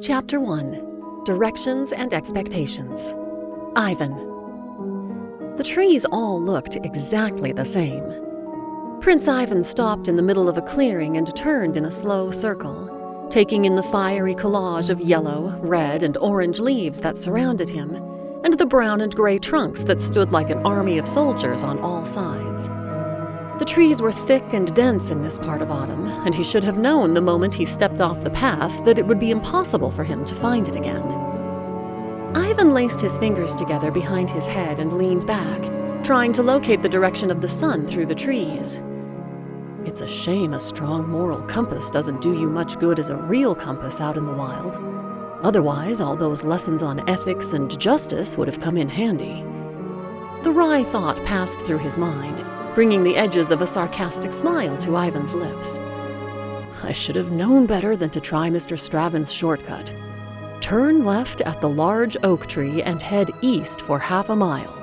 Chapter 1. Directions and Expectations. Ivan. The trees all looked exactly the same. Prince Ivan stopped in the middle of a clearing and turned in a slow circle, taking in the fiery collage of yellow, red, and orange leaves that surrounded him, and the brown and gray trunks that stood like an army of soldiers on all sides. The trees were thick and dense in this part of autumn, and he should have known the moment he stepped off the path that it would be impossible for him to find it again. Ivan laced his fingers together behind his head and leaned back, trying to locate the direction of the sun through the trees. It's a shame a strong moral compass doesn't do you much good as a real compass out in the wild. Otherwise, all those lessons on ethics and justice would have come in handy. The wry thought passed through his mind, bringing the edges of a sarcastic smile to Ivan's lips. I should have known better than to try Mr. Straven's shortcut. Turn left at the large oak tree and head east for half a mile.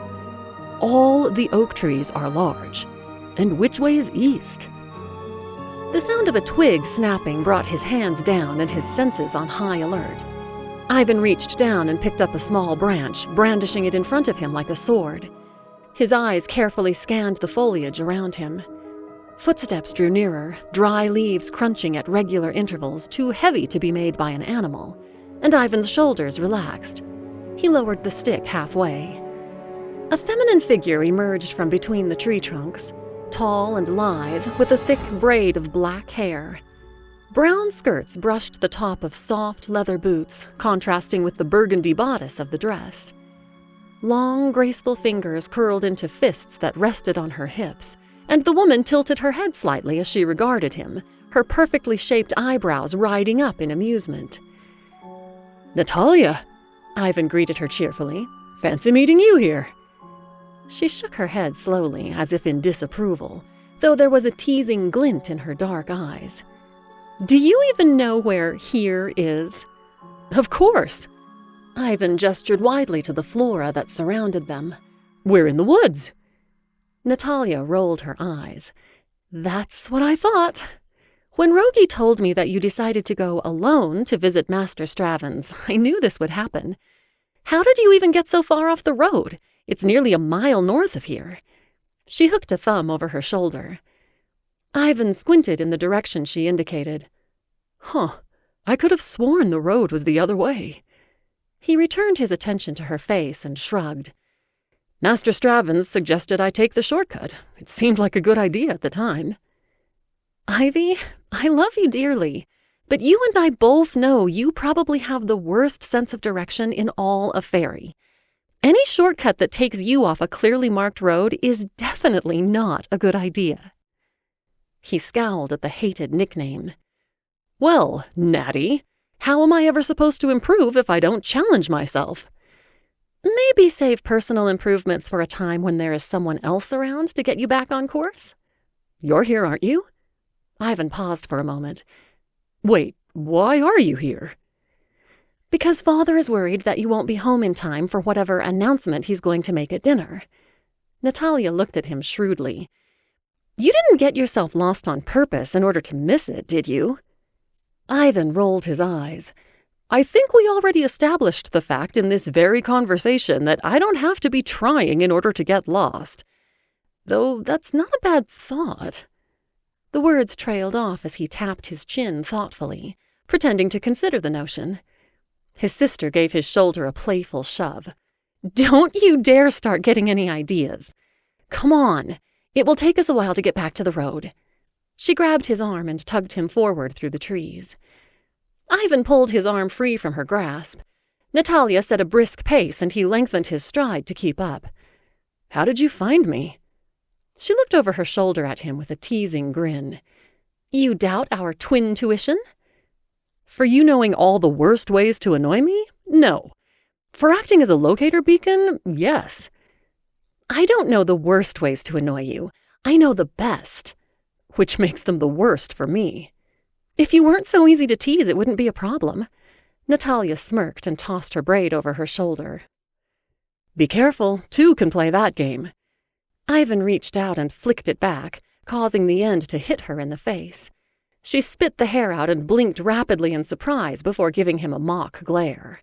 All the oak trees are large. And which way is east? The sound of a twig snapping brought his hands down and his senses on high alert. Ivan reached down and picked up a small branch, brandishing it in front of him like a sword. His eyes carefully scanned the foliage around him. Footsteps drew nearer, dry leaves crunching at regular intervals, too heavy to be made by an animal, and Ivan's shoulders relaxed. He lowered the stick halfway. A feminine figure emerged from between the tree trunks, tall and lithe, with a thick braid of black hair. Brown skirts brushed the top of soft leather boots, contrasting with the burgundy bodice of the dress. Long, graceful fingers curled into fists that rested on her hips, and the woman tilted her head slightly as she regarded him, her perfectly shaped eyebrows riding up in amusement. "Natalia!" Ivan greeted her cheerfully. "Fancy meeting you here." She shook her head slowly, as if in disapproval, though there was a teasing glint in her dark eyes. "Do you even know where here is?" "Of course." Ivan gestured widely to the flora that surrounded them. "We're in the woods." Natalia rolled her eyes. "That's what I thought. When Rogi told me that you decided to go alone to visit Master Straven's, I knew this would happen. How did you even get so far off the road? It's nearly a mile north of here." She hooked a thumb over her shoulder. Ivan squinted in the direction she indicated. "Huh, I could have sworn the road was the other way." He returned his attention to her face and shrugged. "Master Straven's suggested I take the shortcut. It seemed like a good idea at the time." "Ivy, I love you dearly, but you and I both know you probably have the worst sense of direction in all of Fairy. Any shortcut that takes you off a clearly marked road is definitely not a good idea." He scowled at the hated nickname. "Well, Natty, how am I ever supposed to improve if I don't challenge myself?" "Maybe save personal improvements for a time when there is someone else around to get you back on course." "You're here, aren't you?" Ivan paused for a moment. "Wait, why are you here?" "Because Father is worried that you won't be home in time for whatever announcement he's going to make at dinner." Natalia looked at him shrewdly. "You didn't get yourself lost on purpose in order to miss it, did you?" Ivan rolled his eyes. "I think we already established the fact in this very conversation that I don't have to be trying in order to get lost. Though that's not a bad thought." The words trailed off as he tapped his chin thoughtfully, pretending to consider the notion. His sister gave his shoulder a playful shove. "Don't you dare start getting any ideas. Come on, it will take us a while to get back to the road." She grabbed his arm and tugged him forward through the trees. Ivan pulled his arm free from her grasp. Natalia set a brisk pace, and he lengthened his stride to keep up. "How did you find me?" She looked over her shoulder at him with a teasing grin. "You doubt our twin tuition?" "For you knowing all the worst ways to annoy me? No. For acting as a locator beacon? Yes." "I don't know the worst ways to annoy you. I know the best. Which makes them the worst for me. If you weren't so easy to tease, it wouldn't be a problem." Natalia smirked and tossed her braid over her shoulder. "Be careful, two can play that game." Ivan reached out and flicked it back, causing the end to hit her in the face. She spit the hair out and blinked rapidly in surprise before giving him a mock glare.